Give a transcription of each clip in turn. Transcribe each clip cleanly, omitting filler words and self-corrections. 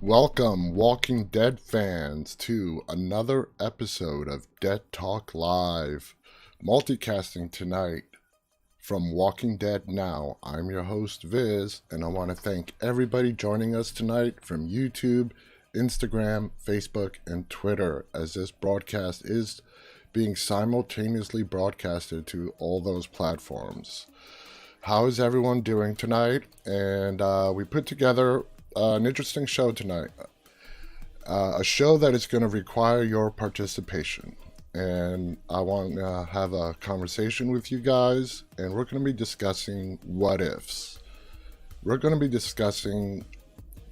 Welcome, Walking Dead fans, to another episode of Dead Talk Live. Multicasting tonight from Walking Dead Now. I'm your host, Viz, and I want to thank everybody joining us tonight from YouTube, Instagram, Facebook, and Twitter, as this broadcast is being simultaneously broadcasted to all those platforms. How is everyone doing tonight? And we put together an interesting show tonight. A show that is going to require your participation. And I want to have a conversation with you guys, and we're going to be discussing what-ifs. We're going to be discussing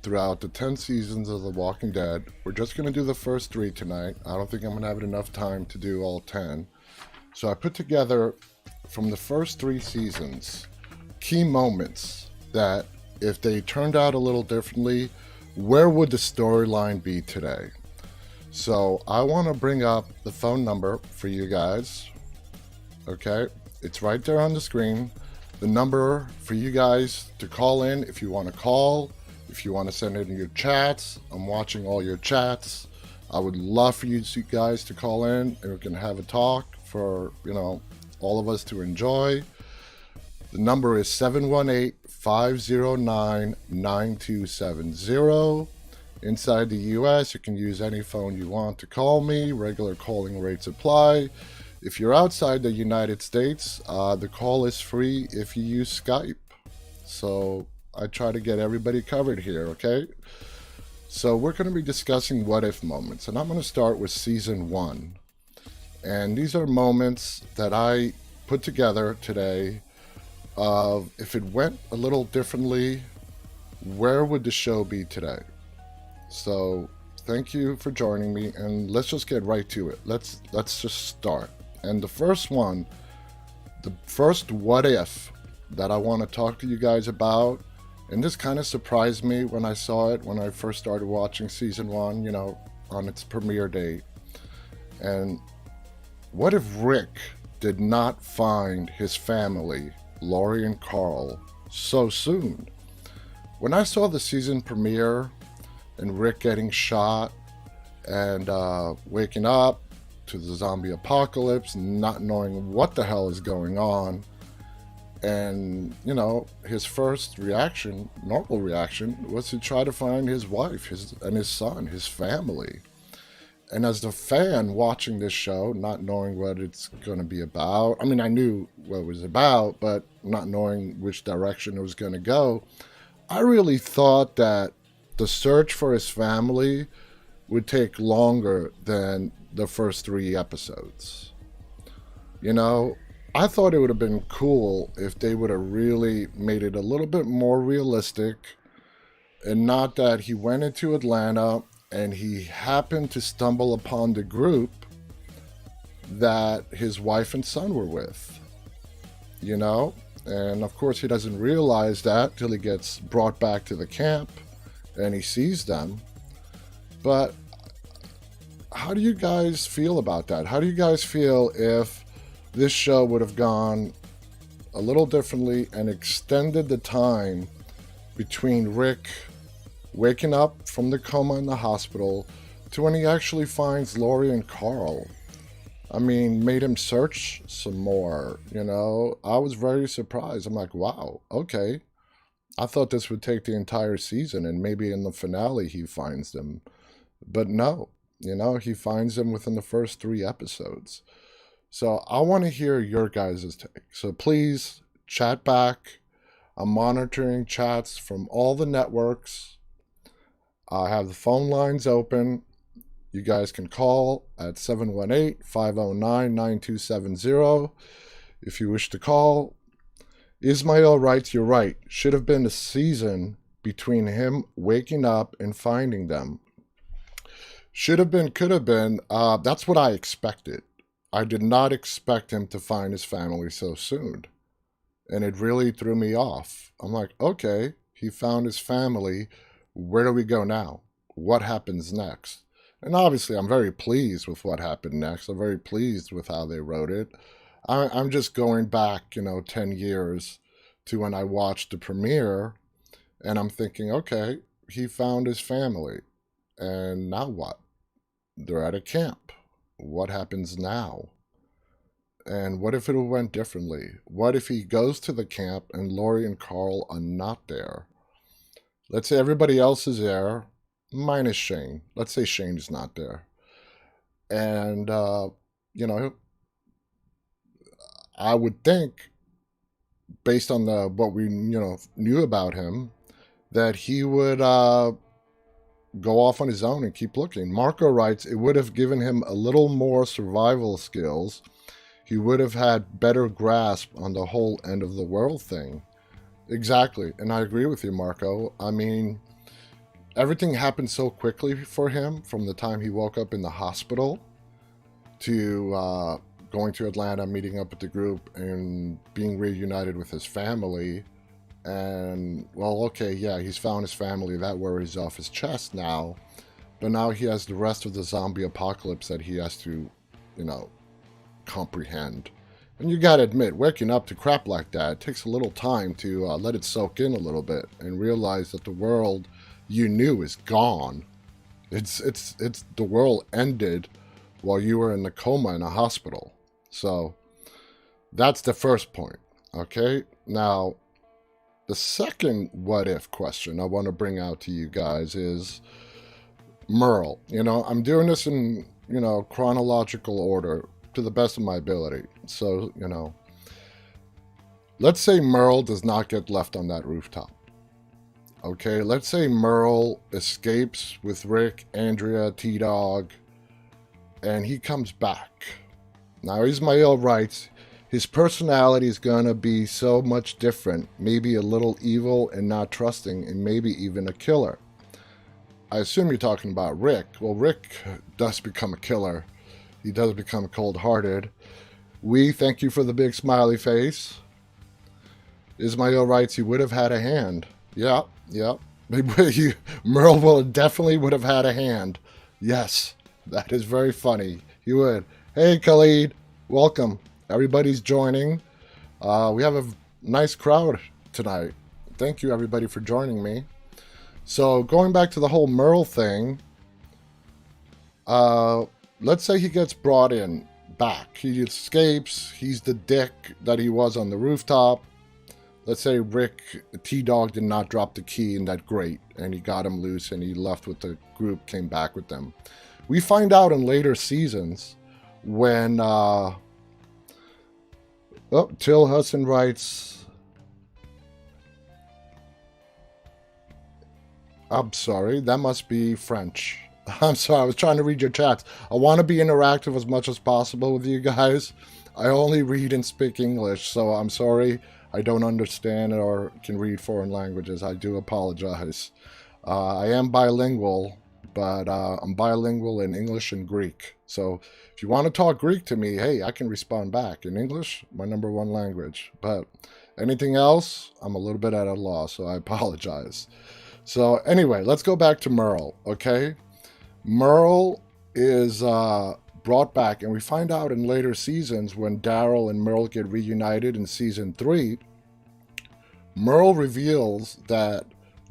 throughout the 10 seasons of The Walking Dead. We're just going to do the first 3 tonight. I don't think I'm going to have enough time to do all 10. So I put together, from the first 3 seasons, key moments that, if they turned out a little differently, where would the storyline be today? So I want to bring up the phone number for you guys. Okay, it's right there on the screen. The number for you guys to call in if you want to call, if you want to send in your chats. I'm watching all your chats. I would love for you guys to call in, and we can have a talk for, all of us to enjoy. The number is 718-509-9270. Inside the US, you can use any phone you want to call me. Regular calling rates apply. If you're outside the United States, the call is free if you use Skype. So I try to get everybody covered here, okay? So we're going to be discussing what-if moments, and I'm going to start with Season 1. And these are moments that I put together today of, if it went a little differently, where would the show be today? So thank you for joining me, and let's just get right to it. Let's just start. And the first one, the first what if that I want to talk to you guys about, and this kind of surprised me when I saw it when I first started watching Season 1, on its premiere date. And what if Rick did not find his family, Lori and Carl, so soon? When I saw the season premiere and Rick getting shot and waking up to the zombie apocalypse, not knowing what the hell is going on, and his first reaction, normal reaction, was to try to find his wife, his son, his family. And as the fan watching this show, not knowing what it's going to be about, I mean, I knew what it was about, but not knowing which direction it was going to go, I really thought that the search for his family would take longer than the first 3 episodes. I thought it would have been cool if they would have really made it a little bit more realistic, and not that he went into Atlanta and he happened to stumble upon the group that his wife and son were with, And of course he doesn't realize that till he gets brought back to the camp and he sees them. But how do you guys feel about that? How do you guys feel if this show would have gone a little differently and extended the time between Rick waking up from the coma in the hospital to when he actually finds Lori and Carl? I mean, made him search some more, I was very surprised. I'm like, wow, okay. I thought this would take the entire season, and maybe in the finale he finds them. But no, he finds them within the first 3 episodes. So I want to hear your guys' take. So please chat back. I'm monitoring chats from all the networks. I have the phone lines open. You guys can call at 718-509-9270 if you wish to call. Ismail writes, "You're right. Should have been a season between him waking up and finding them." Should have been, could have been. That's what I expected. I did not expect him to find his family so soon. And it really threw me off. I'm like, okay, he found his family. Where do we go now? What happens next? And obviously, I'm very pleased with what happened next. I'm very pleased with how they wrote it. I'm just going back, 10 years to when I watched the premiere, and I'm thinking, okay, he found his family. And now what? They're at a camp. What happens now? And what if it went differently? What if he goes to the camp and Lori and Carl are not there? Let's say everybody else is there, minus Shane. Let's say Shane is not there. And, you know, I would think, based on what we, knew about him, that he would go off on his own and keep looking. Marko writes, it would have given him a little more survival skills. He would have had better grasp on the whole end of the world thing. Exactly. And I agree with you, Marko. I mean, everything happened so quickly for him from the time he woke up in the hospital to going to Atlanta, meeting up with the group, and being reunited with his family. And, well, okay, yeah, he's found his family. That worries off his chest now. But now he has the rest of the zombie apocalypse that he has to, comprehend. And you gotta admit, waking up to crap like that takes a little time to let it soak in a little bit and realize that the world you knew is gone. It's the world ended while you were in a coma in a hospital. So that's the first point. Okay, now the second what if question I want to bring out to you guys is Merle. I'm doing this in chronological order to the best of my ability. So, let's say Merle does not get left on that rooftop. Okay, let's say Merle escapes with Rick, Andrea, T-Dog, and he comes back. Now, Ismail writes, his personality is going to be so much different, maybe a little evil and not trusting, and maybe even a killer. I assume you're talking about Rick. Well, Rick does become a killer. He does become cold-hearted. We thank you for the big smiley face. Ismail writes he would have had a hand. Yeah. Merle definitely would have had a hand. Yes, that is very funny. He would. Hey, Khalid, welcome. Everybody's joining. We have a nice crowd tonight. Thank you, everybody, for joining me. So, going back to the whole Merle thing, let's say he gets brought in back. He escapes. He's the dick that he was on the rooftop. Let's say Rick, T-Dog, did not drop the key in that grate, and he got him loose, and he left with the group, came back with them. We find out in later seasons when... Till Hudson writes... I'm sorry, that must be French. I'm sorry, I was trying to read your chats. I want to be interactive as much as possible with you guys. I only read and speak English, so I'm sorry I don't understand or can read foreign languages. I do apologize. I am bilingual, but I'm bilingual in English and Greek. So if you want to talk Greek to me, hey, I can respond back. In English, my number one language. But anything else, I'm a little bit at a loss, so I apologize. So anyway, let's go back to Merle, okay? Merle is brought back, and we find out in later seasons when Daryl and Merle get reunited in season 3, Merle reveals that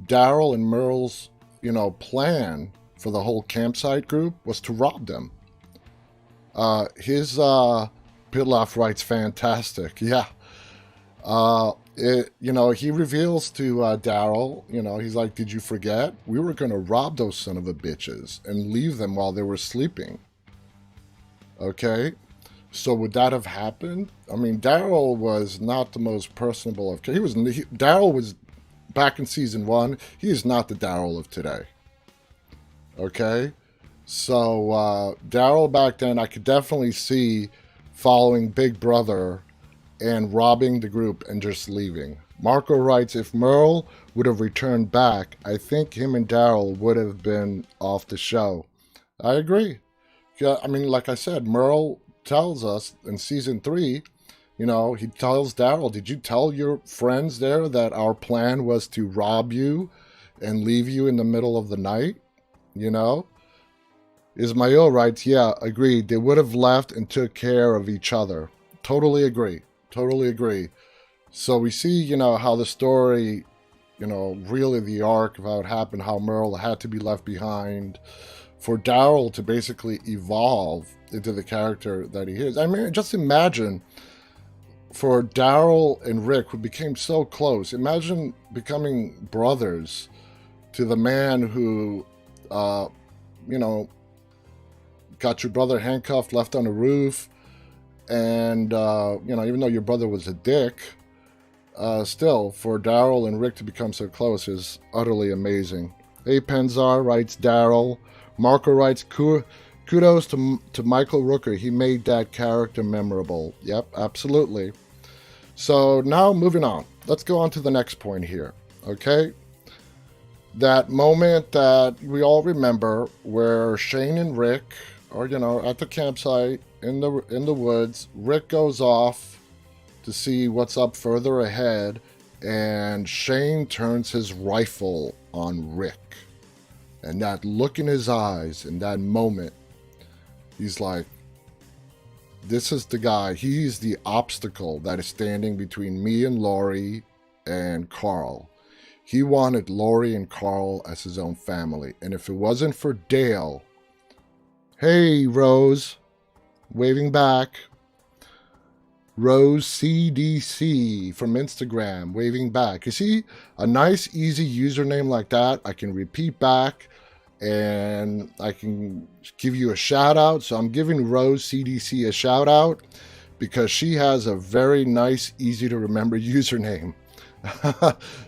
Daryl and Merle's, plan for the whole campsite group was to rob them. His Pilaf writes fantastic. Yeah. He reveals to Daryl, he's like, did you forget? We were going to rob those son of a bitches and leave them while they were sleeping. Okay? So would that have happened? I mean, Daryl was not the most personable of... Daryl was, back in season 1, he is not the Daryl of today. Okay? So, Daryl back then, I could definitely see following Big Brother and robbing the group and just leaving. Marko writes, if Merle would have returned back, I think him and Daryl would have been off the show. I agree. Yeah, I mean, like I said, Merle tells us in season 3, he tells Daryl, did you tell your friends there that our plan was to rob you and leave you in the middle of the night? Ismail writes, yeah, agreed. They would have left and took care of each other. Totally agree. So we see, how the story really the arc of how it happened, how Merle had to be left behind, for Daryl to basically evolve into the character that he is. I mean, just imagine for Daryl and Rick, who became so close, imagine becoming brothers to the man who, got your brother handcuffed, left on the roof, and, even though your brother was a dick, still, for Daryl and Rick to become so close is utterly amazing. A. Penzar writes Daryl. Marko writes, kudos to Michael Rooker. He made that character memorable. Yep, absolutely. So now moving on. Let's go on to the next point here. Okay? That moment that we all remember where Shane and Rick are, at the campsite in the woods. Rick goes off to see what's up further ahead, and Shane turns his rifle on Rick. And that look in his eyes in that moment, he's like, this is the guy. He's the obstacle that is standing between me and Laurie and Carl. He wanted Laurie and Carl as his own family. And if it wasn't for Dale, hey, Rose, waving back. Rose CDC from Instagram, waving back. You see, a nice, easy username like that, I can repeat back, and I can give you a shout out. So I'm giving Rose CDC a shout out because she has a very nice, easy to remember username.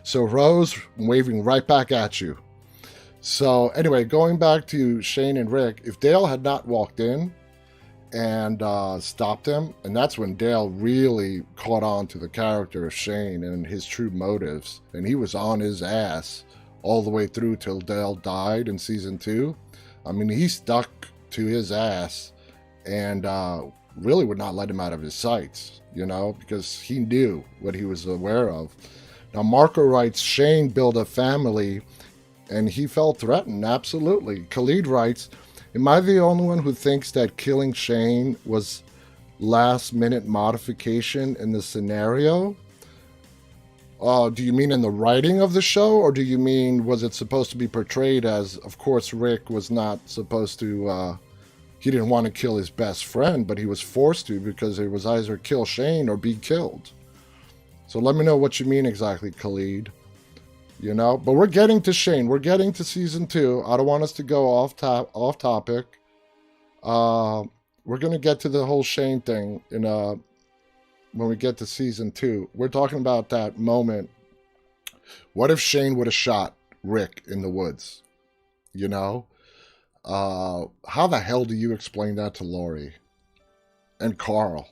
So Rose, I'm waving right back at you. So anyway, going back to Shane and Rick, if Dale had not walked in and stopped him, and that's when Dale really caught on to the character of Shane and his true motives, and he was on his ass all the way through till Dale died in season 2. I mean, he stuck to his ass and really would not let him out of his sights, because he knew what he was aware of. Now, Marko writes, Shane built a family and he felt threatened. Absolutely. Khalid writes, am I the only one who thinks that killing Shane was last-minute modification in the scenario? Do you mean in the writing of the show, or do you mean was it supposed to be portrayed as, of course, Rick was not supposed to, he didn't want to kill his best friend, but he was forced to because it was either kill Shane or be killed. So let me know what you mean exactly, Khalid. But we're getting to Shane. We're getting to season 2. I don't want us to go off topic. We're going to get to the whole Shane thing when we get to season 2. We're talking about that moment. What if Shane would have shot Rick in the woods? How the hell do you explain that to Laurie and Carl?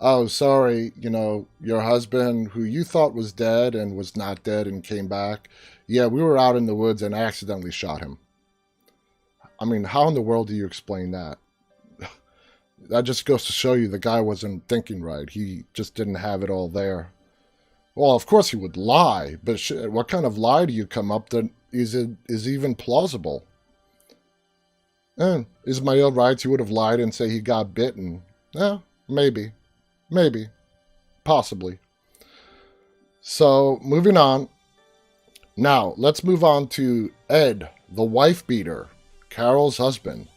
Oh, sorry, your husband, who you thought was dead and was not dead and came back. Yeah, we were out in the woods and I accidentally shot him. I mean, how in the world do you explain that? That just goes to show you the guy wasn't thinking right. He just didn't have it all there. Well, of course he would lie, but what kind of lie do you come up that is even plausible? Ismail writes he would have lied and say he got bitten. Yeah, maybe. Maybe. Possibly. So, moving on. Now, let's move on to Ed, the wife beater, Carol's husband.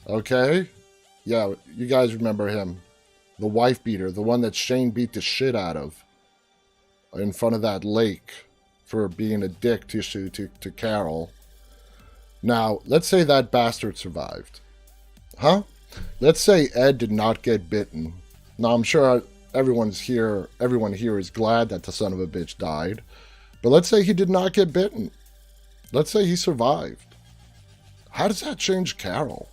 Okay? Yeah, you guys remember him. The wife beater, the one that Shane beat the shit out of in front of that lake for being a dick to Carol. Now, let's say that bastard survived. Huh? Let's say Ed did not get bitten. Now, I'm sure everyone here is glad that the son of a bitch died. But let's say he did not get bitten. Let's say he survived. How does that change Carol?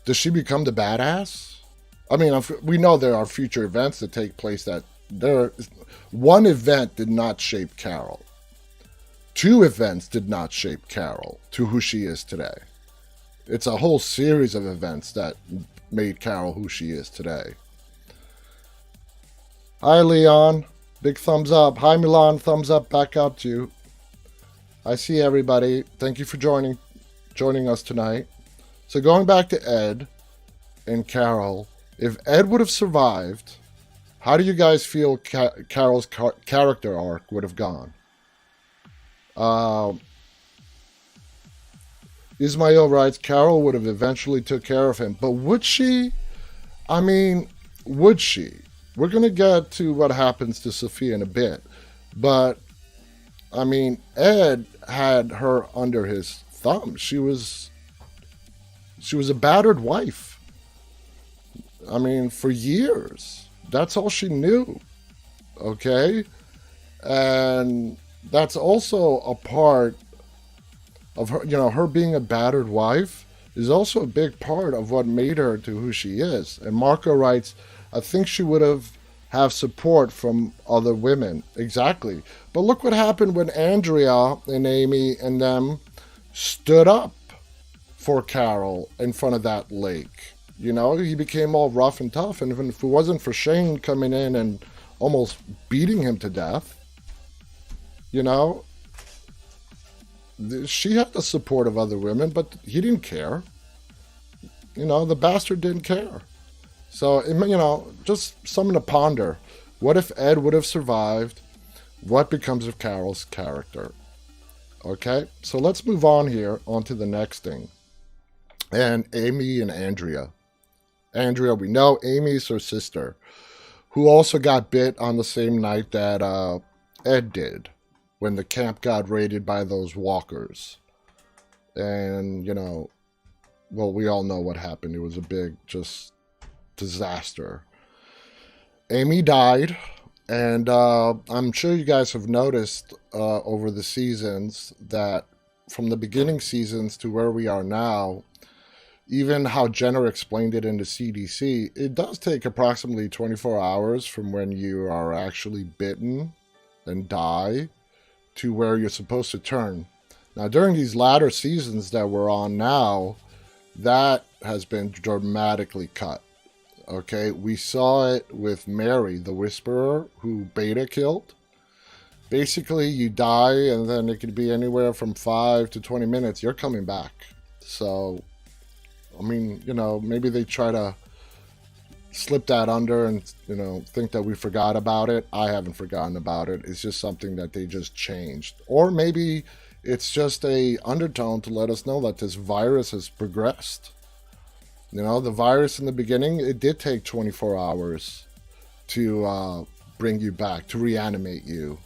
Does she become the badass? I mean, we know there are future events that take place one event did not shape Carol. 2 events did not shape Carol to who she is today. It's a whole series of events that made Carol who she is today. Hi, Leon. Big thumbs up. Hi, Milan. Thumbs up back out to you. I see everybody. Thank you for joining us tonight. So going back to Ed and Carol, if Ed would have survived, how do you guys feel Carol's character arc would have gone? Uh, Ismail writes, Carol would have eventually took care of him, but would she? I mean, would she? We're going to get to what happens to Sophia in a bit, but I mean, Ed had her under his thumb. She was a battered wife. I mean, for years. That's all she knew. Okay? And that's also a part of her, her being a battered wife is also a big part of what made her to who she is. And Marko writes, I think she would have support from other women. Exactly. But look what happened when Andrea and Amy and them stood up for Carol in front of that lake. He became all rough and tough. And if it wasn't for Shane coming in and almost beating him to death, you know, she had the support of other women, but he didn't care. The bastard didn't care. So, just something to ponder. What if Ed would have survived? What becomes of Carol's character? Okay, so let's move on here onto the next thing. And Amy and Andrea. Andrea, we know Amy's her sister, who also got bit on the same night that Ed did, when the camp got raided by those walkers. And, well, we all know what happened. It was a big, just disaster. Amy died, and I'm sure you guys have noticed over the seasons that from the beginning seasons to where we are now, even how Jenner explained it in the CDC, it does take approximately 24 hours from when you are actually bitten and die to where you're supposed to turn. Now, during these latter seasons that we're on now, that has been dramatically cut. Okay, we saw it with Mary, the Whisperer, who Beta killed. Basically, you die, and then it could be anywhere from 5 to 20 minutes. You're coming back. So, I mean, maybe they try to slip that under and, think that we forgot about it. I haven't forgotten about it. It's just something that they just changed. Or maybe it's just a undertone to let us know that this virus has progressed. The virus in the beginning, it did take 24 hours to bring you back, to reanimate you.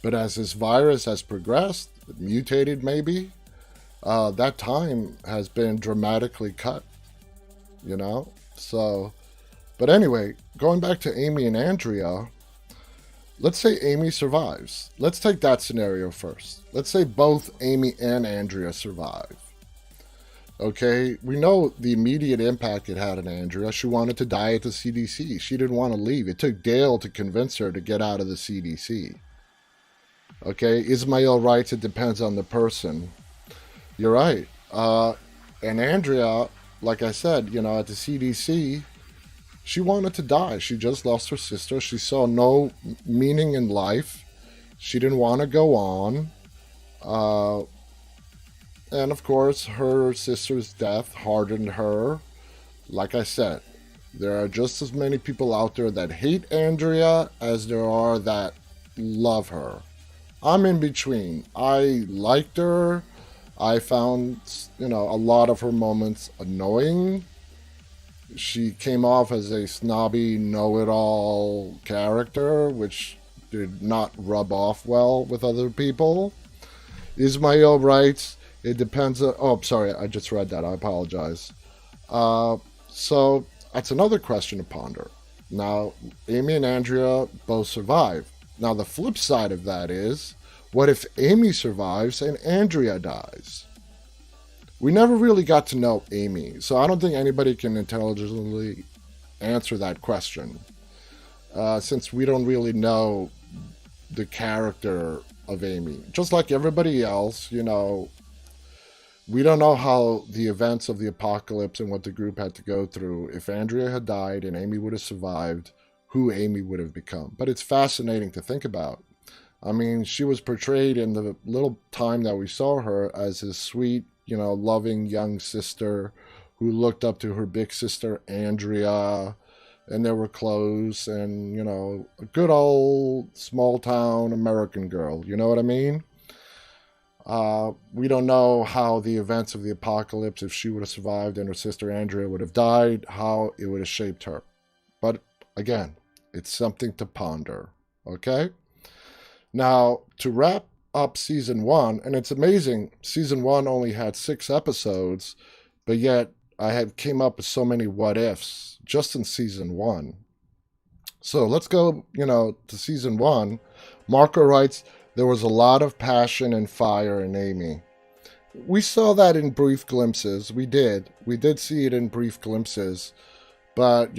But as this virus has progressed, mutated maybe, that time has been dramatically cut, So, but anyway, going back to Amy and Andrea, let's say Amy survives. Let's take that scenario first. Let's say both Amy and Andrea survive. Okay, we know the immediate impact it had on Andrea. She wanted to die at the CDC. She didn't want to leave. It took Dale to convince her to get out of the CDC. Okay, Ismail writes, it depends on the person. You're right. And Andrea, like I said, at the CDC, she wanted to die. She just lost her sister. She saw no meaning in life. She didn't want to go on. And of course, her sister's death hardened her. Like I said, there are just as many people out there that hate Andrea as there are that love her. I'm in between. I liked her. I found, a lot of her moments annoying. She came off as a snobby, know-it-all character, which did not rub off well with other people. Ismail writes, it depends on... Oh, sorry, I just read that. I apologize. So, that's another question to ponder. Now, Amy and Andrea both survive. Now, the flip side of that is, what if Amy survives and Andrea dies? We never really got to know Amy, so I don't think anybody can intelligently answer that question. Since we don't really know the character of Amy. Just like everybody else, we don't know how the events of the apocalypse and what the group had to go through. If Andrea had died and Amy would have survived, who Amy would have become. But it's fascinating to think about. I mean, she was portrayed in the little time that we saw her as this sweet, loving young sister who looked up to her big sister, Andrea, and they were close and, a good old small town American girl. You know what I mean? We don't know how the events of the apocalypse, if she would have survived and her sister Andrea would have died, how it would have shaped her. But again, it's something to ponder. Okay? Now, to wrap up season one, and it's amazing, season one only had 6 episodes, but yet I had came up with so many what ifs just in season one. So let's go, to season one. Marko writes, there was a lot of passion and fire in Amy. We saw that in brief glimpses. We did. We did see it in brief glimpses. But,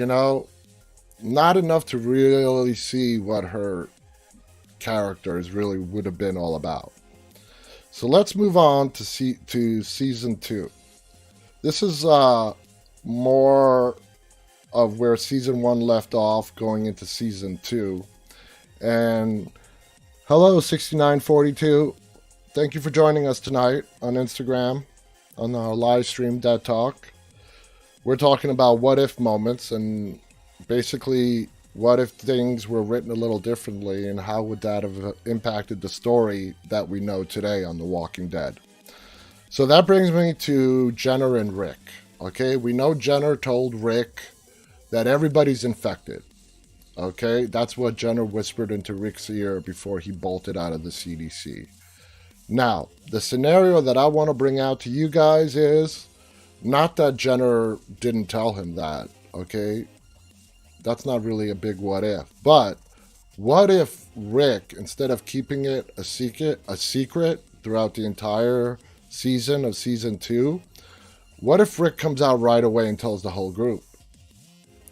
not enough to really see what her characters really would have been all about. So let's move on to season two. This is more of where season one left off going into season two. And hello, 6942. Thank you for joining us tonight on Instagram on our live stream Dead Talk. We're talking about what if moments and basically what if things were written a little differently and how would that have impacted the story that we know today on The Walking Dead. So that brings me to Jenner and Rick. Okay, we know Jenner told Rick that everybody's infected. Okay, that's what Jenner whispered into Rick's ear before he bolted out of the CDC. Now, the scenario that I want to bring out to you guys is not that Jenner didn't tell him that, okay? That's not really a big what if. But what if Rick, instead of keeping it a secret throughout the entire season of season two, what if Rick comes out right away and tells the whole group?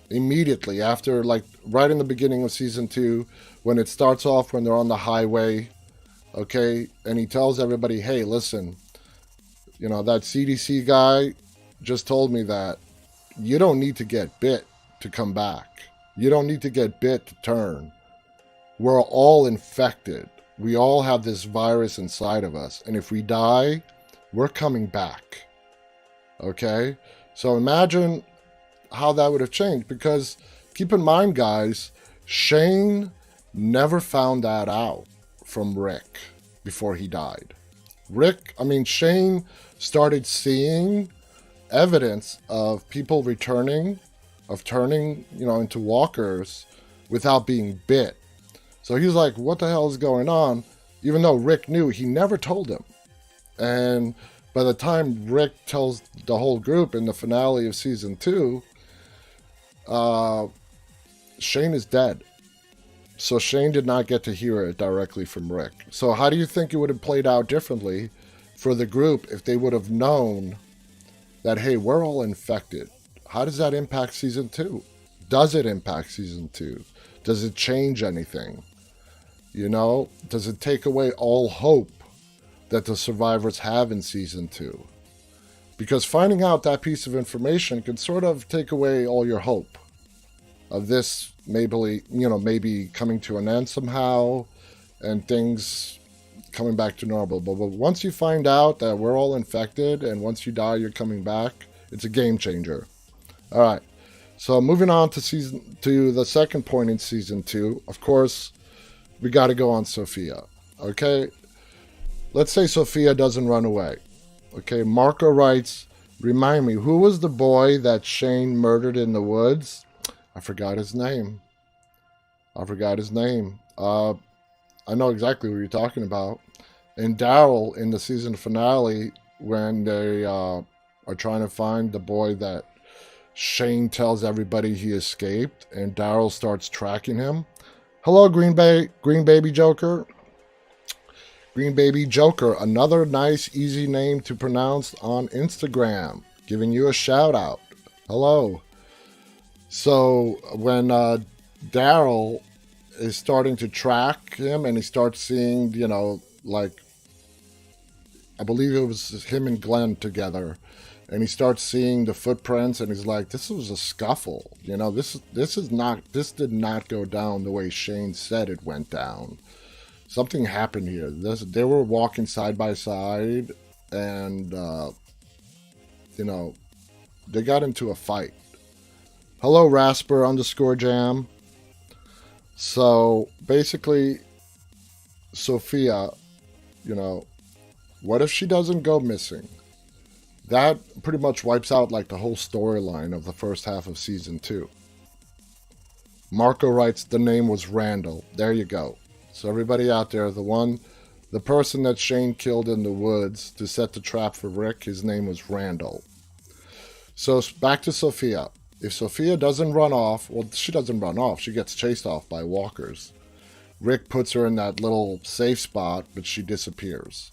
Immediately after, like right in the beginning of season two, when it starts off when they're on the highway, okay, and he tells everybody, hey, listen, that CDC guy just told me that you don't need to get bit to come back. You don't need to get bit to turn. We're all infected. We all have this virus inside of us. And if we die, we're coming back. Okay? So imagine how that would have changed. Because keep in mind, guys, Shane never found that out from Rick before he died. Shane started seeing evidence of people returning, of turning, into walkers without being bit. So he's like, what the hell is going on? Even though Rick knew, he never told him. And by the time Rick tells the whole group in the finale of season two, Shane is dead. So Shane did not get to hear it directly from Rick. So how do you think it would have played out differently for the group if they would have known that, hey, we're all infected? How does that impact season two? Does it impact season two? Does it change anything? Does it take away all hope that the survivors have in season two? Because finding out that piece of information can sort of take away all your hope of this maybe coming to an end somehow and things coming back to normal. But once you find out that we're all infected and once you die, you're coming back, it's a game changer. All right. So moving on to the second point in season two, of course, we got to go on Sophia. Okay. Let's say Sophia doesn't run away. Okay. Marko writes, remind me, who was the boy that Shane murdered in the woods? I forgot his name. I know exactly what you're talking about. And Daryl in the season finale, when they are trying to find the boy that Shane tells everybody he escaped, and Daryl starts tracking him. Hello, Green Baby Joker. Green Baby Joker, another nice, easy name to pronounce on Instagram. Giving you a shout out. Hello. So when Daryl is starting to track him and he starts seeing, I believe it was him and Glenn together, and he starts seeing the footprints and he's like, this was a scuffle. This did not go down the way Shane said it went down. Something happened here. They were walking side by side and, they got into a fight. Hello, Rasper_Jam. So basically, Sophia, What if she doesn't go missing? That pretty much wipes out like the whole storyline of the first half of season 2. Marko writes, the name was Randall. There you go. So everybody out there, the person that Shane killed in the woods to set the trap for Rick, his name was Randall. So back to Sophia. If Sophia doesn't run off, well, she doesn't run off. She gets chased off by walkers. Rick puts her in that little safe spot, but she disappears.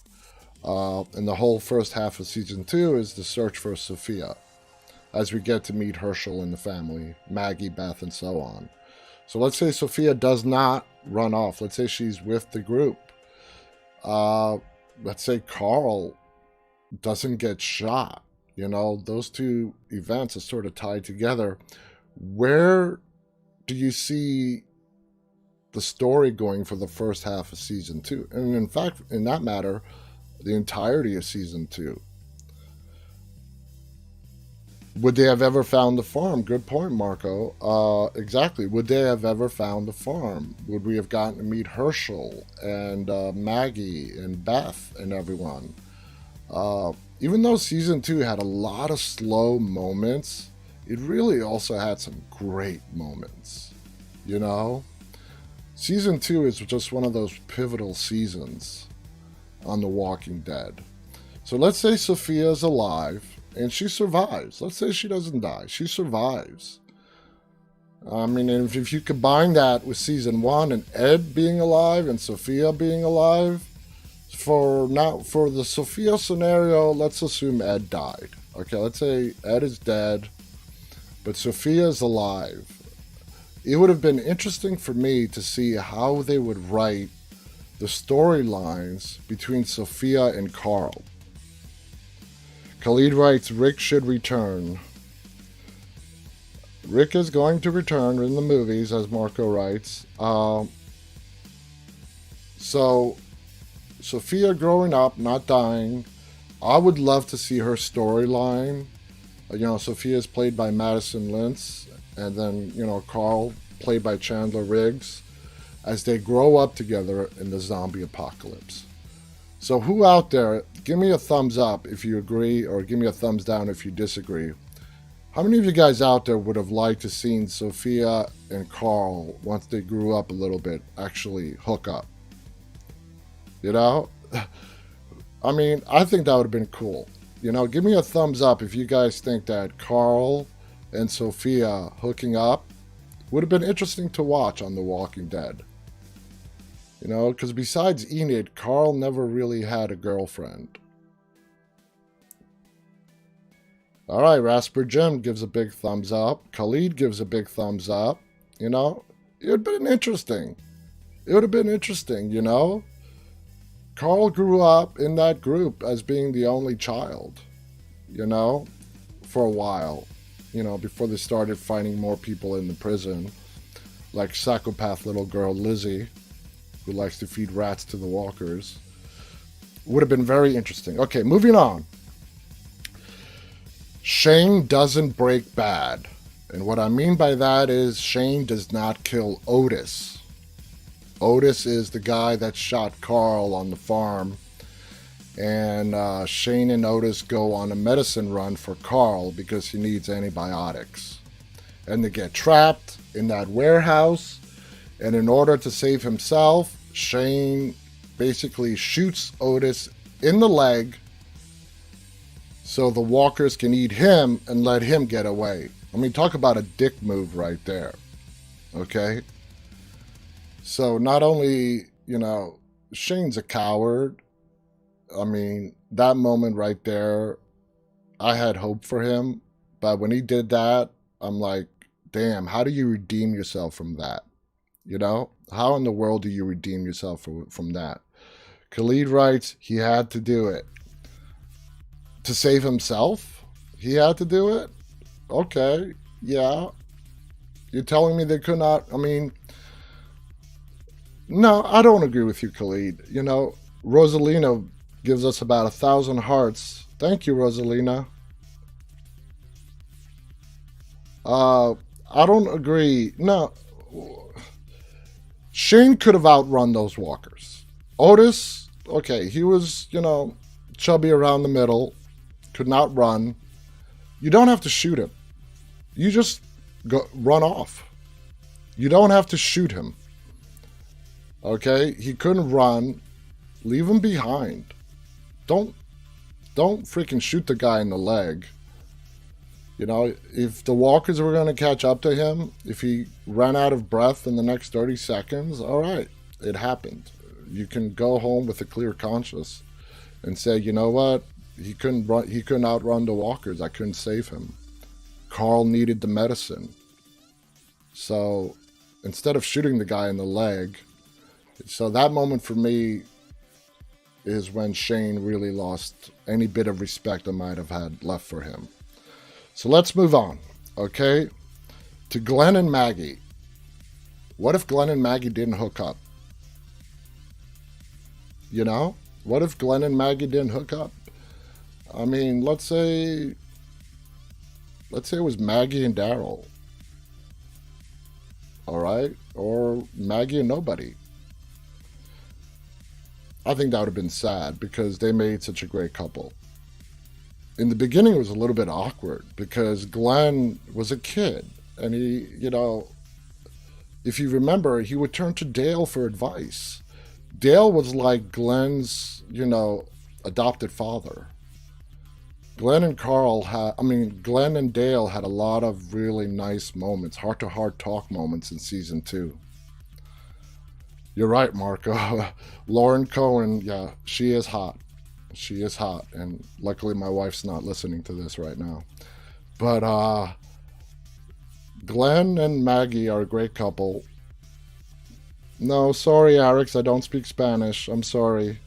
And the whole first half of season 2 is the search for Sophia, as we get to meet Herschel and the family, Maggie, Beth, and so on. So let's say Sophia does not run off. Let's say she's with the group. Let's say Carl doesn't get shot. You know, those two events are sort of tied together. Where do you see the story going for the first half of season 2? And in fact, in that matter, the entirety of season 2. Would they have ever found the farm? Good point, Marco. Exactly. Would they have ever found the farm? Would we have gotten to meet Herschel and Maggie and Beth and everyone? Even though season 2 had a lot of slow moments, it really also had some great moments. You know? Season 2 is just one of those pivotal seasons on The Walking Dead. So let's say Sophia's alive and she survives. Let's say she doesn't die. She survives. I mean, if you combine that with season 1 and Ed being alive and Sophia being alive, for the Sophia scenario, let's assume Ed died. Okay, let's say Ed is dead, but Sophia's alive. It would have been interesting for me to see how they would write the storylines between Sophia and Carl. Khalid writes, Rick should return. Rick is going to return in the movies, as Marco writes. So, Sophia growing up, not dying. I would love to see her storyline. You know, Sophia is played by Madison Lintz, and then, you know, Carl, played by Chandler Riggs, as they grow up together in the zombie apocalypse. So who out there, give me a thumbs up if you agree, or give me a thumbs down if you disagree. How many of you guys out there would have liked to seen Sophia and Carl, once they grew up a little bit, actually hook up? You know? I mean, I think that would have been cool. You know, give me a thumbs up if you guys think that Carl and Sophia hooking up would have been interesting to watch on The Walking Dead. You know, because besides Enid, Carl never really had a girlfriend. Alright, Rasper Jim gives a big thumbs up. Khalid gives a big thumbs up. You know, it would have been interesting. It would have been interesting, you know. Carl grew up in that group as being the only child, you know, for a while. You know, before they started finding more people in the prison. Like psychopath little girl Lizzie, who likes to feed rats to the walkers. Would have been very interesting. Okay, moving on. Shane doesn't break bad. And what I mean by that is Shane does not kill Otis. Otis is the guy that shot Carl on the farm. And Shane and Otis go on a medicine run for Carl because he needs antibiotics. And they get trapped in that warehouse. And in order to save himself, Shane basically shoots Otis in the leg so the walkers can eat him and let him get away. I mean, talk about a dick move right there. Okay? So not only, you know, Shane's a coward. I mean, that moment right there, I had hope for him. But when he did that, I'm like, damn, how do you redeem yourself from that? You know? How in the world do you redeem yourself from that? Khalid writes, he had to do it. To save himself? He had to do it? Okay, yeah. You're telling me they could not, I mean, no, I don't agree with you, Khalid. You know, Rosalina gives us about 1,000 hearts. Thank you, Rosalina. I don't agree. No. Shane could have outrun those walkers. Otis, okay, he was, you know, chubby around the middle, could not run. You don't have to shoot him. You just run off. You don't have to shoot him. Okay? He couldn't run. Leave him behind. Don't freaking shoot the guy in the leg. You know, if the walkers were going to catch up to him, if he ran out of breath in the next 30 seconds, all right, it happened. You can go home with a clear conscience and say, you know what? He couldn't outrun the walkers. I couldn't save him. Carl needed the medicine. So instead of shooting the guy in the leg, so that moment for me is when Shane really lost any bit of respect I might have had left for him. So let's move on, okay? To Glenn and Maggie. What if Glenn and Maggie didn't hook up? You know? What if Glenn and Maggie didn't hook up? I mean, let's say it was Maggie and Daryl. All right? Or Maggie and nobody. I think that would have been sad because they made such a great couple. In the beginning, it was a little bit awkward because Glenn was a kid. And he, you know, if you remember, he would turn to Dale for advice. Dale was like Glenn's, you know, adopted father. Glenn and Dale had a lot of really nice moments, heart-to-heart talk moments in season 2. You're right, Marco. Lauren Cohen, yeah, she is hot. She is hot, and luckily my wife's not listening to this right now. But Glenn and Maggie are a great couple. No, sorry, Alex, I don't speak Spanish. I'm sorry.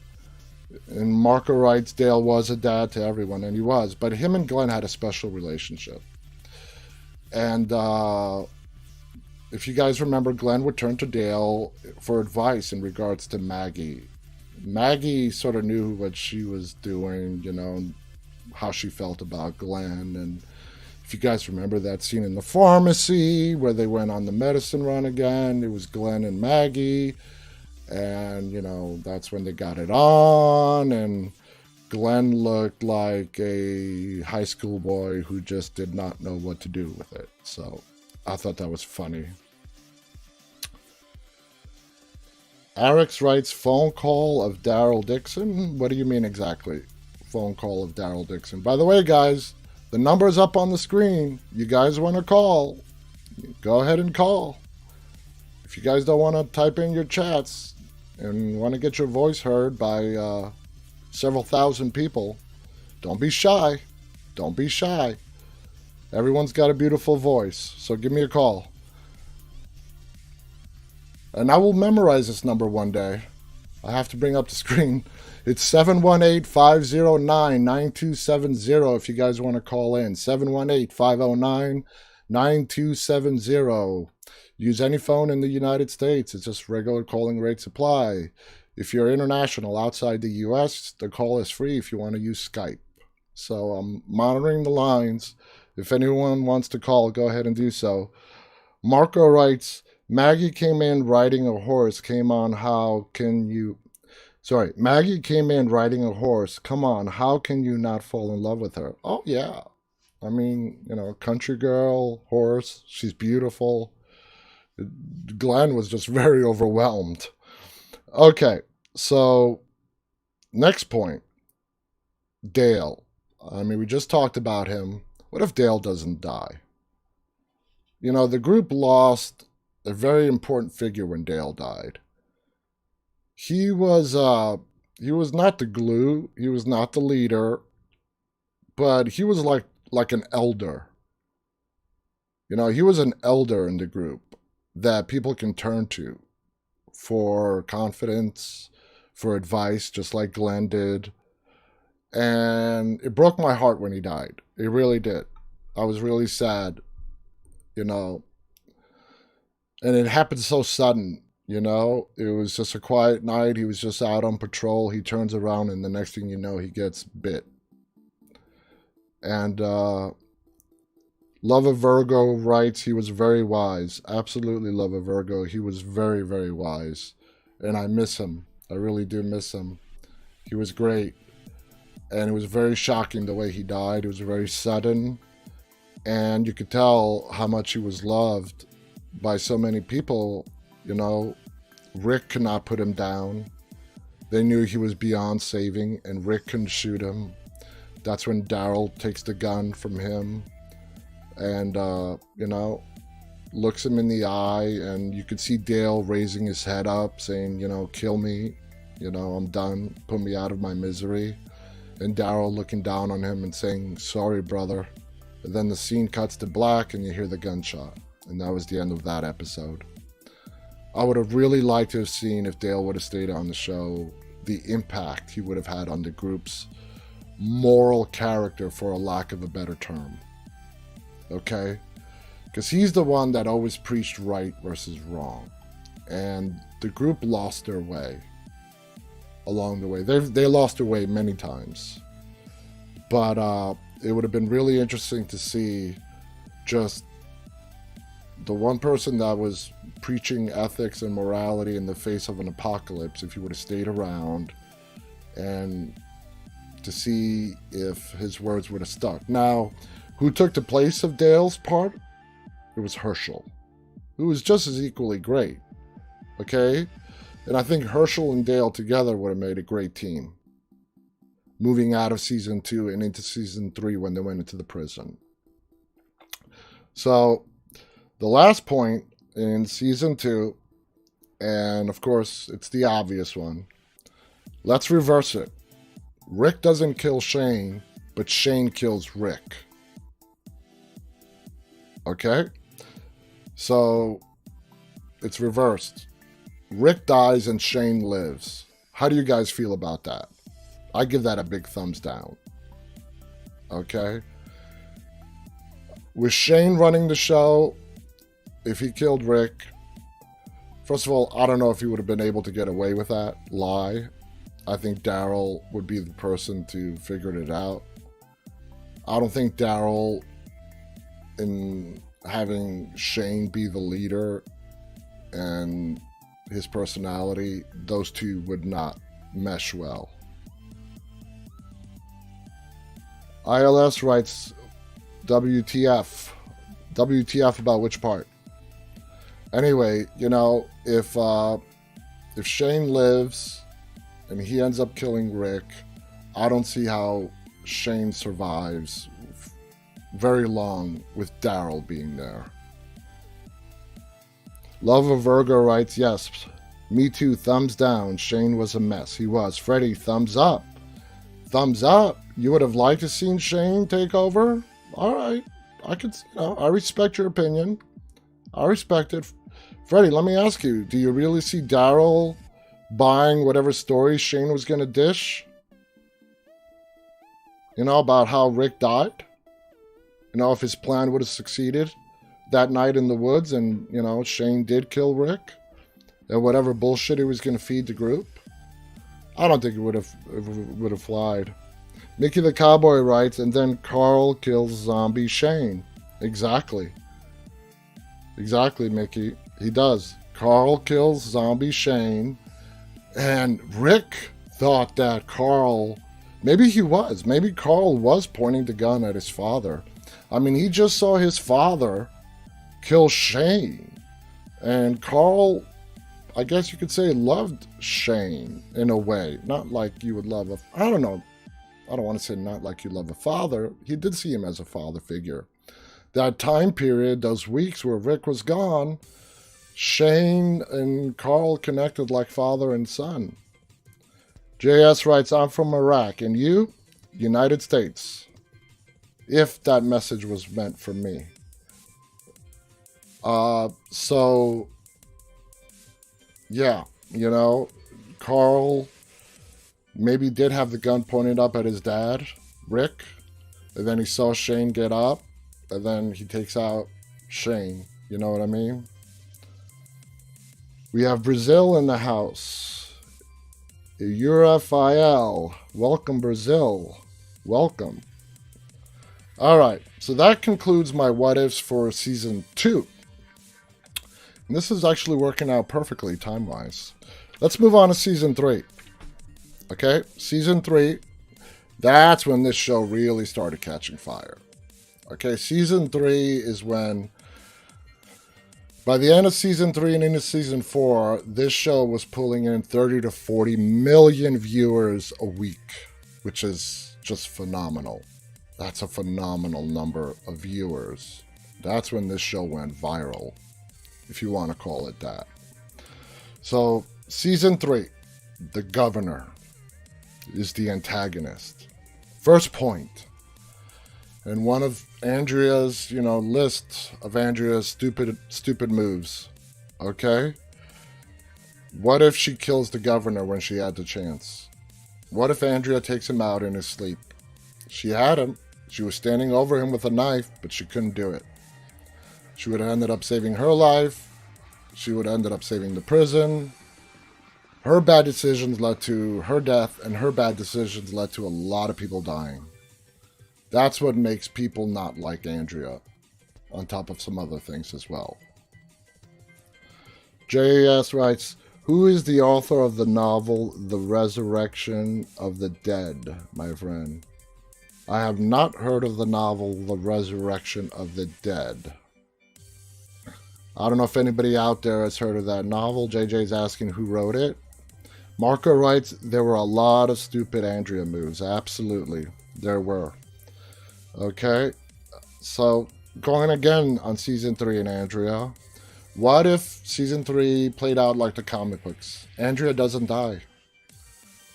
And Marco writes, Dale was a dad to everyone, and he was. But him and Glenn had a special relationship. And if you guys remember, Glenn would turn to Dale for advice in regards to Maggie. Maggie sort of knew what she was doing, you know, how she felt about Glenn. And if you guys remember that scene in the pharmacy where they went on the medicine run again, it was Glenn and Maggie. And, you know, that's when they got it on. And Glenn looked like a high school boy who just did not know what to do with it. So I thought that was funny. Alex writes, phone call of Daryl Dixon. What do you mean exactly? Phone call of Daryl Dixon. By the way, guys, the number's up on the screen. You guys want to call, go ahead and call. If you guys don't want to type in your chats and want to get your voice heard by several thousand people, don't be shy. Don't be shy. Everyone's got a beautiful voice, so give me a call. And I will memorize this number one day. I have to bring up the screen. It's 718-509-9270 if you guys want to call in. 718-509-9270. Use any phone in the United States. It's just regular calling rates apply. If you're international outside the U.S., the call is free if you want to use Skype. So I'm monitoring the lines. If anyone wants to call, go ahead and do so. Marco writes, Maggie came in riding a horse. Maggie came in riding a horse. Come on, how can you not fall in love with her? Oh, yeah. I mean, you know, country girl, horse, she's beautiful. Glenn was just very overwhelmed. Okay, so next point. Dale. I mean, we just talked about him. What if Dale doesn't die? You know, the group lost a very important figure when Dale died. He was not the glue, he was not the leader, but he was like an elder. You know, he was an elder in the group that people can turn to for confidence, for advice, just like Glenn did. And it broke my heart when he died. It really did. I was really sad, you know. And it happened so sudden, you know. It was just a quiet night. He was just out on patrol. He turns around and the next thing you know, he gets bit. And Love of Virgo writes, he was very wise. Absolutely, Love of Virgo. He was very, very wise. And I miss him. I really do miss him. He was great. And it was very shocking the way he died. It was very sudden. And you could tell how much he was loved by so many people. You know, Rick could not put him down. They knew he was beyond saving, and Rick couldn't shoot him. That's when Daryl takes the gun from him and, you know, looks him in the eye. And you could see Dale raising his head up, saying, you know, kill me. You know, I'm done. Put me out of my misery. And Daryl looking down on him and saying, sorry, brother. And then the scene cuts to black and you hear the gunshot. And that was the end of that episode. I would have really liked to have seen, if Dale would have stayed on the show, the impact he would have had on the group's moral character, for a lack of a better term. Okay? Because he's the one that always preached right versus wrong. And the group lost their way along the way. They lost their way many times. But it would have been really interesting to see just the one person that was preaching ethics and morality in the face of an apocalypse, if he would have stayed around, and to see if his words would have stuck. Now, who took the place of Dale's part? It was Herschel, who was just as equally great. Okay? And I think Herschel and Dale together would have made a great team, moving out of season 2 and into season 3 when they went into the prison. So, the last point in season 2, and of course, it's the obvious one. Let's reverse it. Rick doesn't kill Shane, but Shane kills Rick. Okay? So, it's reversed. Rick dies and Shane lives. How do you guys feel about that? I give that a big thumbs down. Okay? With Shane running the show, if he killed Rick, first of all, I don't know if he would have been able to get away with that lie. I think Daryl would be the person to figure it out. I don't think Daryl, in having Shane be the leader and his personality, those two would not mesh well. ILS writes, WTF. WTF about which part? Anyway, you know, if Shane lives and he ends up killing Rick, I don't see how Shane survives very long with Daryl being there. Love of Virgo writes, yes, me too, thumbs down. Shane was a mess. He was. Freddie, thumbs up. Thumbs up. You would have liked to seen Shane take over? All right. I respect your opinion. I respect it. Freddie, let me ask you, do you really see Daryl buying whatever story Shane was going to dish? You know, about how Rick died? You know, if his plan would have succeeded that night in the woods and, you know, Shane did kill Rick and whatever bullshit he was going to feed the group? I don't think it would have flied. Mickey the Cowboy writes, and then Carl kills zombie Shane. Exactly. Exactly, Mickey. He does. Carl kills zombie Shane. And Rick thought that Carl... Maybe Carl was pointing the gun at his father. I mean, he just saw his father kill Shane. And Carl, I guess you could say, loved Shane in a way. Not like you would love I don't know. I don't want to say not like you love a father. He did see him as a father figure. That time period, those weeks where Rick was gone, Shane and Carl connected like father and son. JS writes, I'm from Iraq. And you? United States. If that message was meant for me. So, yeah, you know, Carl maybe did have the gun pointed up at his dad, Rick, and then he saw Shane get up, and then he takes out Shane. You know what I mean? We have Brazil in the house. Urafael. Welcome, Brazil. Welcome. All right, so that concludes my what-ifs for season 2. And this is actually working out perfectly time-wise. Let's move on to season 3. Okay, season 3. That's when this show really started catching fire. Okay, season 3 is when, by the end of season 3 and into season 4, this show was pulling in 30 to 40 million viewers a week, which is just phenomenal. That's a phenomenal number of viewers. That's when this show went viral, if you want to call it that. So, season 3, the governor is the antagonist. First point, in one of Andrea's, list of Andrea's stupid moves, okay? What if she kills the governor when she had the chance? What if Andrea takes him out in his sleep? She had him. She was standing over him with a knife, but she couldn't do it. She would have ended up saving her life. She would have ended up saving the prison. Her bad decisions led to her death, and her bad decisions led to a lot of people dying. That's what makes people not like Andrea, on top of some other things as well. JAS writes, who is the author of the novel The Resurrection of the Dead, my friend? I have not heard of the novel The Resurrection of the Dead. I don't know if anybody out there has heard of that novel. JJ's asking who wrote it. Marko writes, there were a lot of stupid Andrea moves. Absolutely, there were. Okay, so going again on season 3 in Andrea. What if season 3 played out like the comic books? Andrea doesn't die.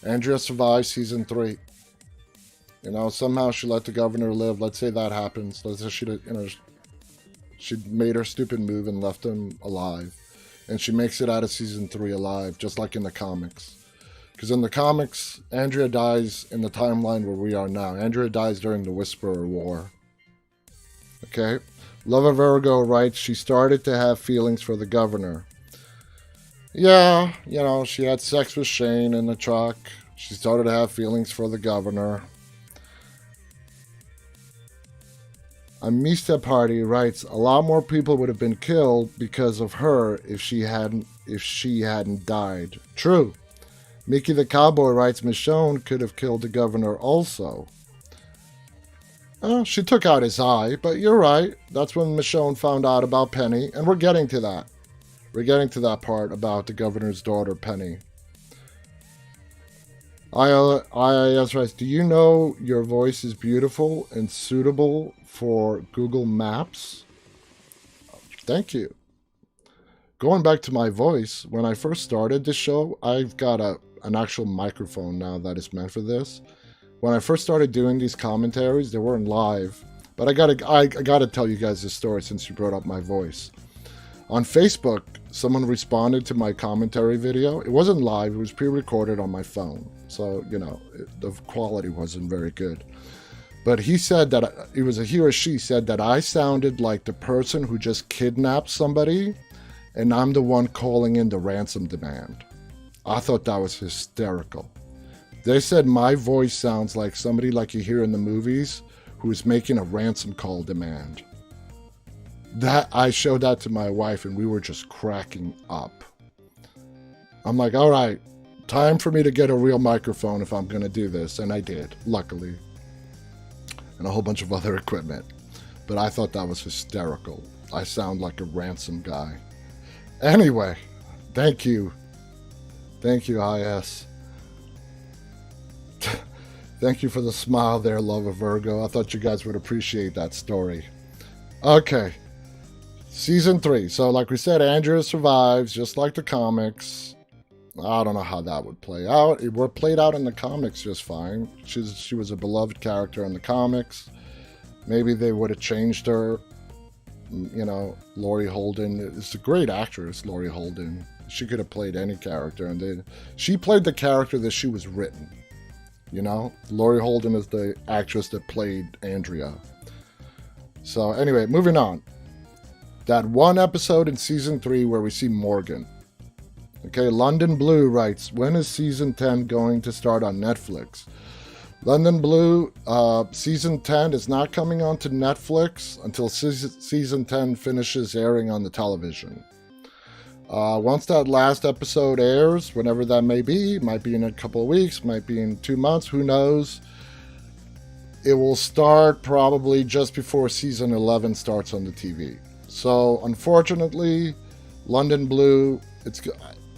Andrea survives season 3. Somehow she let the governor live. Let's say that happens. Let's say she made her stupid move and left him alive. And she makes it out of season 3 alive, just like in the comics. Because in the comics, Andrea dies in the timeline where we are now. Andrea dies during the Whisperer War. Okay? Love of Virgo writes, she started to have feelings for the governor. Yeah, she had sex with Shane in the truck. She started to have feelings for the governor. Amista Party writes, a lot more people would have been killed because of her if she hadn't died. True. Mickey the Cowboy writes, Michonne could have killed the governor also. She took out his eye, but you're right. That's when Michonne found out about Penny, and we're getting to that. We're getting to that part about the governor's daughter, Penny. IIS writes, do you know your voice is beautiful and suitable for Google Maps? Thank you. Going back to my voice, when I first started this show, I've got an actual microphone now that is meant for this. When I first started doing these commentaries, they weren't live, but I gotta tell you guys this story since you brought up my voice. On Facebook, someone responded to my commentary video. It wasn't live, it was pre-recorded on my phone. So, the quality wasn't very good. But he said that, he or she said that I sounded like the person who just kidnapped somebody, and I'm the one calling in the ransom demand. I thought that was hysterical. They said my voice sounds like somebody like you hear in the movies who is making a ransom call demand. That I showed that to my wife and we were just cracking up. I'm like, all right, time for me to get a real microphone if I'm going to do this. And I did, luckily. And a whole bunch of other equipment. But I thought that was hysterical. I sound like a ransom guy. Anyway, thank you. Thank you, IS. Thank you for the smile there, Love of Virgo. I thought you guys would appreciate that story. Okay. Season 3. So like we said, Andrea survives, just like the comics. I don't know how that would play out. It would played out in the comics just fine. She was a beloved character in the comics. Maybe they would have changed her. Laurie Holden is a great actress, Laurie Holden. She could have played any character, and she played the character that she was written. Laurie Holden is the actress that played Andrea. So anyway, moving on. That one episode in season 3 where we see Morgan. Okay, London Blue writes, when is season 10 going to start on Netflix? London Blue, season 10 is not coming onto Netflix until season 10 finishes airing on the television. Once that last episode airs, whenever that may be, might be in a couple of weeks, might be in 2 months, who knows? It will start probably just before season 11 starts on the TV. So unfortunately, London Blue, it's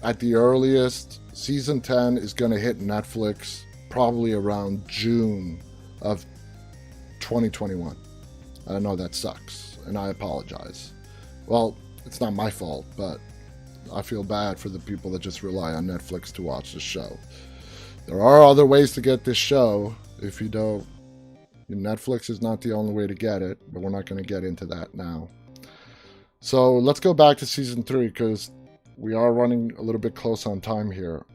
at the earliest, season 10 is going to hit Netflix probably around June of 2021. I know that sucks, and I apologize. Well, it's not my fault, but I feel bad for the people that just rely on Netflix to watch the show. There are other ways to get this show. If you don't, Netflix is not the only way to get it, but we're not going to get into that now. So let's go back to season 3, because we are running a little bit close on time here.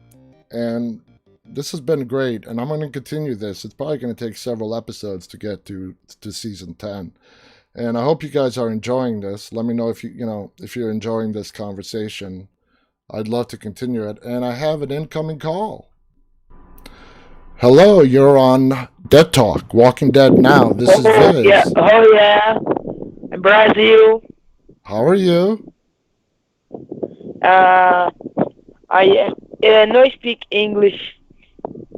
And this has been great, and I'm going to continue this. It's probably going to take several episodes to get to season 10. And I hope you guys are enjoying this. Let me know if if you're enjoying this conversation. I'd love to continue it. And I have an incoming call. Hello, you're on Dead Talk, Walking Dead Now. This is Viz. Yeah. Oh, yeah. Brazil. How are you? I no speak English.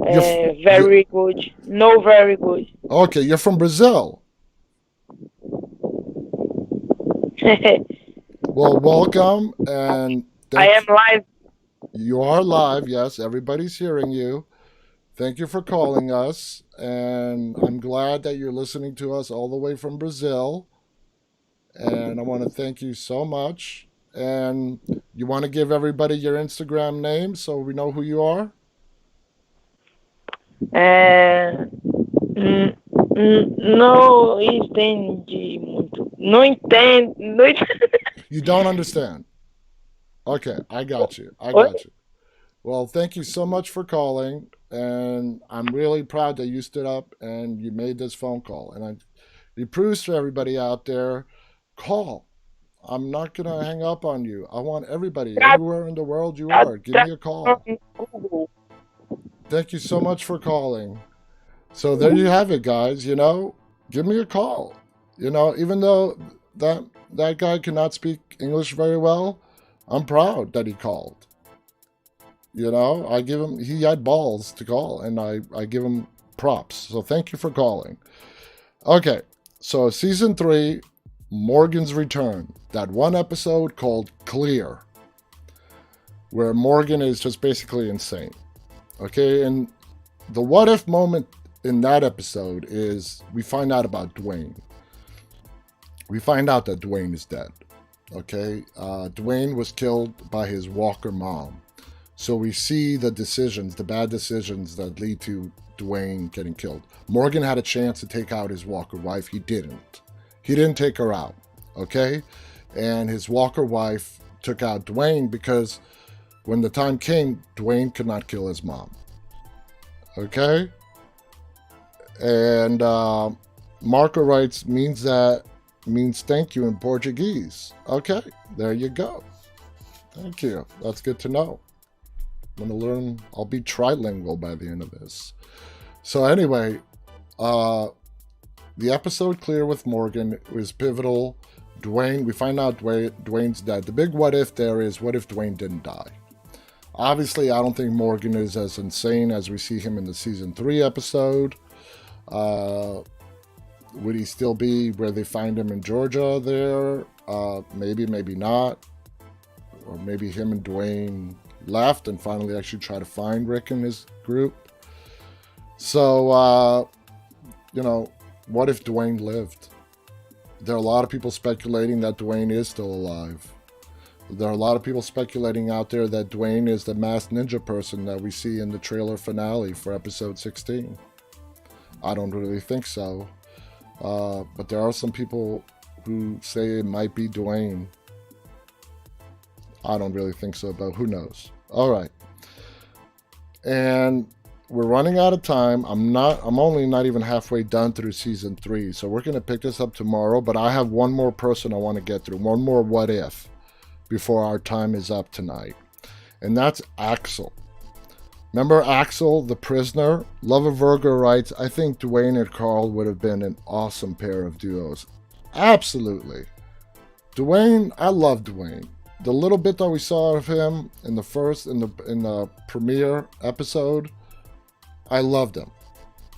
Very good. No, very good. Okay, you're from Brazil. Well, welcome. And I am live. You are live, yes. Everybody's hearing you. Thank you for calling us, and I'm glad that you're listening to us all the way from Brazil. And I want to thank you so much. And you want to give everybody your Instagram name so we know who you are? Não entendi muito. Não entendo. You don't understand? Okay, I got you. Well, thank you so much for calling, and I'm really proud that you stood up and you made this phone call. And it proves to everybody out there, call. I'm not going to hang up on you. I want everybody, everywhere in the world you are, give me a call. Thank you so much for calling. So there you have it, guys. Give me a call. Even though that guy cannot speak English very well, I'm proud that he called. I give him, he had balls to call, and I give him props. So thank you for calling. Okay, so season 3, Morgan's Return. That one episode called Clear, where Morgan is just basically insane. Okay, and the what if moment in that episode is we find out about Dwayne. We find out that Dwayne is dead. Okay, Dwayne was killed by his Walker mom. So we see the bad decisions that lead to Dwayne getting killed. Morgan had a chance to take out his Walker wife. He didn't. He didn't take her out, okay? And his Walker wife took out Dwayne because when the time came, Dwayne could not kill his mom, okay? And Marko writes, means thank you in Portuguese. Okay, there you go. Thank you. That's good to know. I'm going to learn. I'll be trilingual by the end of this. So anyway, the episode Clear with Morgan was pivotal. Dwayne, we find out Dwayne's dead. The big what if there is, what if Dwayne didn't die? Obviously, I don't think Morgan is as insane as we see him in the season 3 episode. Would he still be where they find him in Georgia there? Maybe, maybe not. Or maybe him and Dwayne left and finally actually try to find Rick and his group. So, what if Dwayne lived? There are a lot of people speculating that Dwayne is still alive. There are a lot of people speculating out there that Dwayne is the masked ninja person that we see in the trailer finale for episode 16. I don't really think so. But there are some people who say it might be Dwayne. I don't really think so, but who knows? All right. And we're running out of time. I'm only not even halfway done through season 3. So we're going to pick this up tomorrow, but I have one more person I want to get through. One more what if before our time is up tonight. And that's Axel. Remember Axel, the prisoner? Lover Virgo writes, I think Dwayne and Carl would have been an awesome pair of duos. Absolutely. Dwayne, I love Dwayne. The little bit that we saw of him in the premiere episode, I loved him.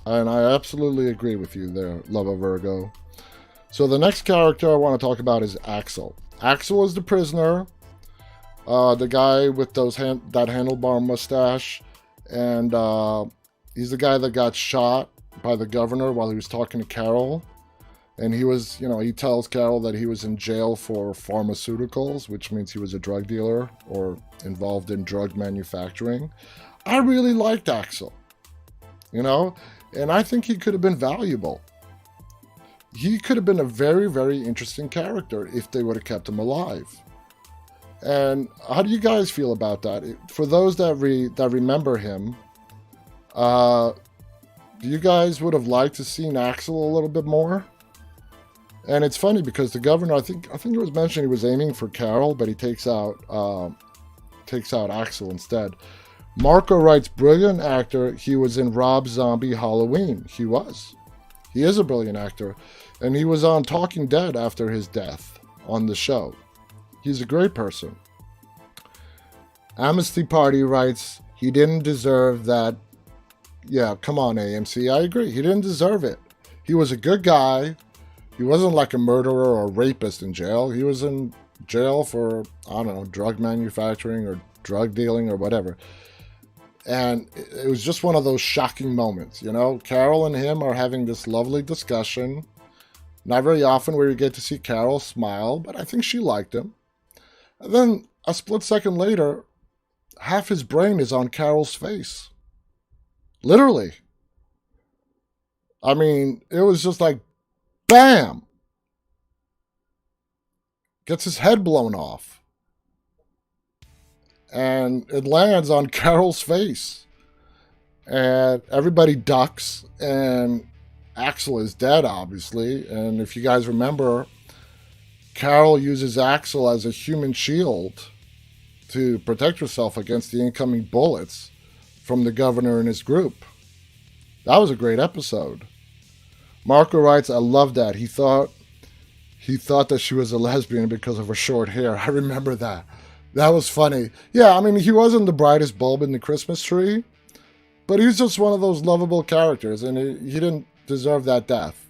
And I absolutely agree with you there, Love Virgo. So the next character I want to talk about is Axel. Axel is the prisoner, the guy with that handlebar mustache, and he's the guy that got shot by the governor while he was talking to Carol. And he was, he tells Carol that he was in jail for pharmaceuticals, which means he was a drug dealer or involved in drug manufacturing. I really liked Axel, and I think he could have been valuable. He could have been a very, very interesting character if they would have kept him alive. And how do you guys feel about that? For those that remember him, you guys would have liked to seen Axel a little bit more? And it's funny because the governor, I think it was mentioned he was aiming for Carol, but he takes out Axel instead. Marko writes, brilliant actor. He was in Rob Zombie Halloween. He is a brilliant actor. And he was on Talking Dead after his death on the show. He's a great person. Amnesty Party writes, he didn't deserve that. Yeah, come on, AMC. I agree. He didn't deserve it. He was a good guy. He wasn't like a murderer or rapist in jail. He was in jail for, I don't know, drug manufacturing or drug dealing or whatever. And it was just one of those shocking moments, Carol and him are having this lovely discussion. Not very often where you get to see Carol smile, but I think she liked him. And then a split second later, half his brain is on Carol's face. Literally. I mean, it was just like, bam! Gets his head blown off. And it lands on Carol's face. And everybody ducks, and Axel is dead, obviously. And if you guys remember, Carol uses Axel as a human shield to protect herself against the incoming bullets from the governor and his group. That was a great episode. Marko writes, I love that. He thought that she was a lesbian because of her short hair. I remember that. That was funny. Yeah, I mean, he wasn't the brightest bulb in the Christmas tree, but he's just one of those lovable characters, and he didn't deserve that death.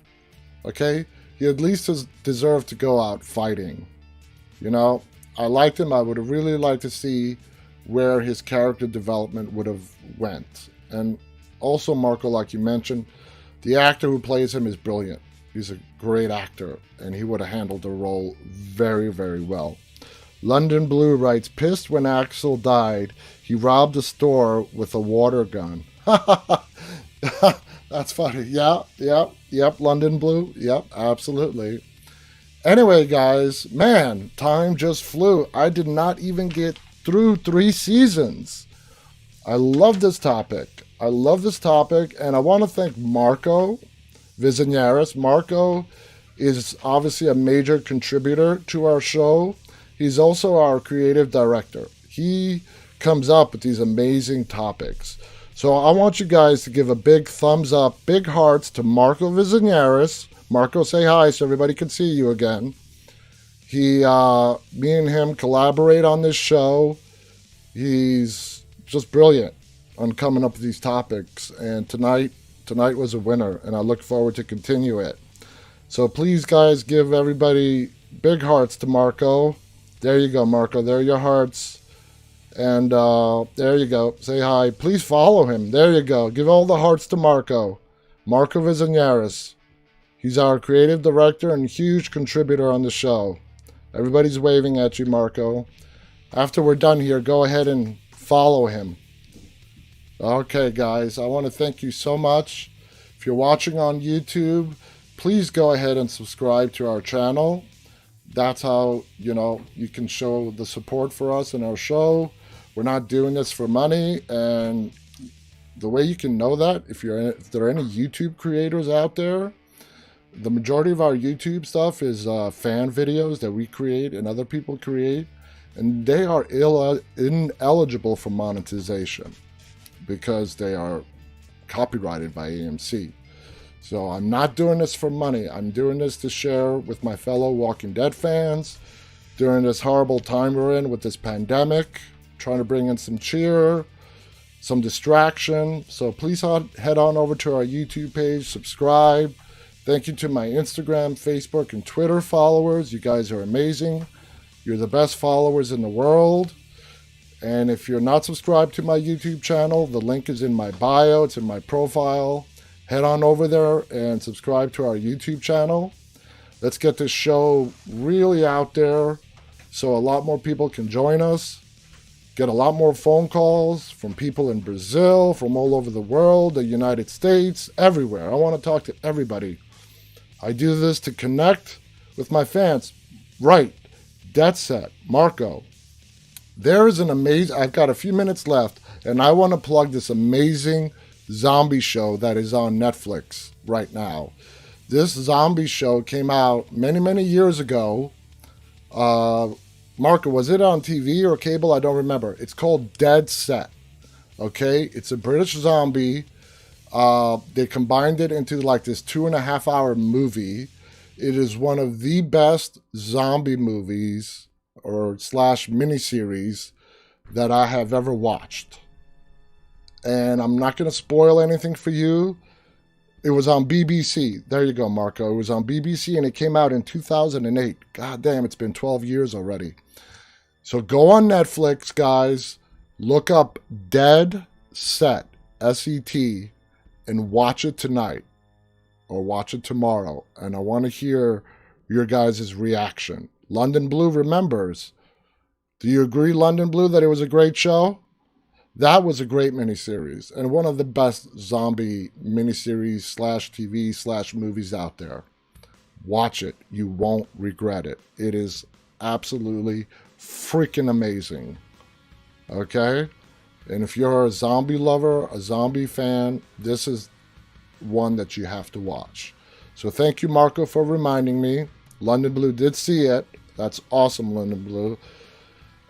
Okay? He at least deserved to go out fighting. I liked him. I would have really liked to see where his character development would have went. And also, Marko, like you mentioned, the actor who plays him is brilliant. He's a great actor, and he would have handled the role very, very well. London Blue writes, pissed when Axel died. He robbed a store with a water gun. That's funny. Yep, London Blue. Yep, absolutely. Anyway, guys, man, time just flew. I did not even get through 3 seasons. I love this topic. And I want to thank Marko Vizaniaris. Marko is obviously a major contributor to our show. He's also our creative director. He comes up with these amazing topics. So I want you guys to give a big thumbs up, big hearts to Marko Vizaniaris. Marko, say hi so everybody can see you again. Me and him collaborate on this show. He's just brilliant on coming up with these topics. And tonight was a winner, and I look forward to continue it. So please, guys, give everybody big hearts to Marko. There you go, Marko. There are your hearts. And there you go. Say hi. Please follow him. There you go. Give all the hearts to Marko. Marko Vizaniaris. He's our creative director and huge contributor on the show. Everybody's waving at you, Marko. After we're done here, go ahead and follow him. Okay, guys. I want to thank you so much. If you're watching on YouTube, please go ahead and subscribe to our channel. That's how, you can show the support for us and our show. We're not doing this for money. And the way you can know that, if there are any YouTube creators out there, the majority of our YouTube stuff is fan videos that we create and other people create. And they are ineligible for monetization because they are copyrighted by AMC. So I'm not doing this for money. I'm doing this to share with my fellow Walking Dead fans during this horrible time we're in with this pandemic, trying to bring in some cheer. some distraction. So please head on over to our YouTube page, subscribe. Thank you to my Instagram, Facebook, and Twitter followers. You guys are amazing. You're the best followers in the world. And if you're not subscribed to my YouTube channel, the link is in my bio. It's in my profile. Head on over there and subscribe to our YouTube channel. Let's get this show really out there so a lot more people can join us. Get a lot more phone calls from people in Brazil, from all over the world, the United States, everywhere. I want to talk to everybody. I do this to connect with my fans. Right. Dead set. Marko. There is an amazing... I've got a few minutes left, and I want to plug this amazing zombie show that is on Netflix right now. This zombie show came out many, many years ago. Marko, was it on TV or cable? I don't remember. It's called Dead Set. Okay? It's a British zombie. They combined it into like this 2.5-hour movie. It is one of the best zombie movies or / miniseries that I have ever watched. And I'm not going to spoil anything for you. It was on BBC. There you go, Marko. It was on BBC and it came out in 2008. God damn, it's been 12 years already. So go on Netflix, guys. Look up Dead Set, S-E-T, and watch it tonight or watch it tomorrow. And I want to hear your guys' reaction. London Blue remembers. Do you agree, London Blue, that it was a great show? That was a great miniseries and one of the best zombie miniseries / TV / movies out there. Watch it. You won't regret it. It is absolutely freaking amazing. Okay? And if you're a zombie lover, a zombie fan, this is one that you have to watch. So thank you, Marko, for reminding me. London Blue did see it. That's awesome, London Blue.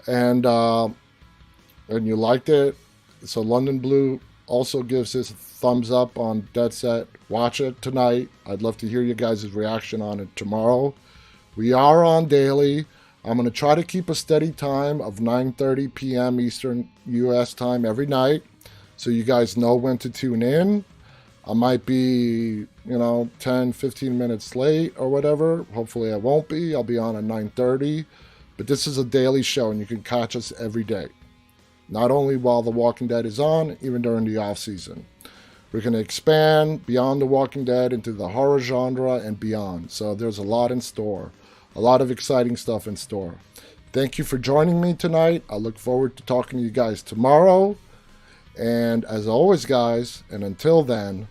And you liked it. So London Blue also gives his thumbs up on Dead Set. Watch it tonight. I'd love to hear you guys' reaction on it tomorrow. We are on daily. I'm going to try to keep a steady time of 9:30 p.m. Eastern U.S. time every night so you guys know when to tune in. I might be, 10, 15 minutes late or whatever. Hopefully I won't be. I'll be on at 9:30. But this is a daily show and you can catch us every day. Not only while The Walking Dead is on, even during the off season. We're going to expand beyond The Walking Dead into the horror genre and beyond. So there's a lot in store. A lot of exciting stuff in store. Thank you for joining me tonight. I look forward to talking to you guys tomorrow. And as always, guys, and until then,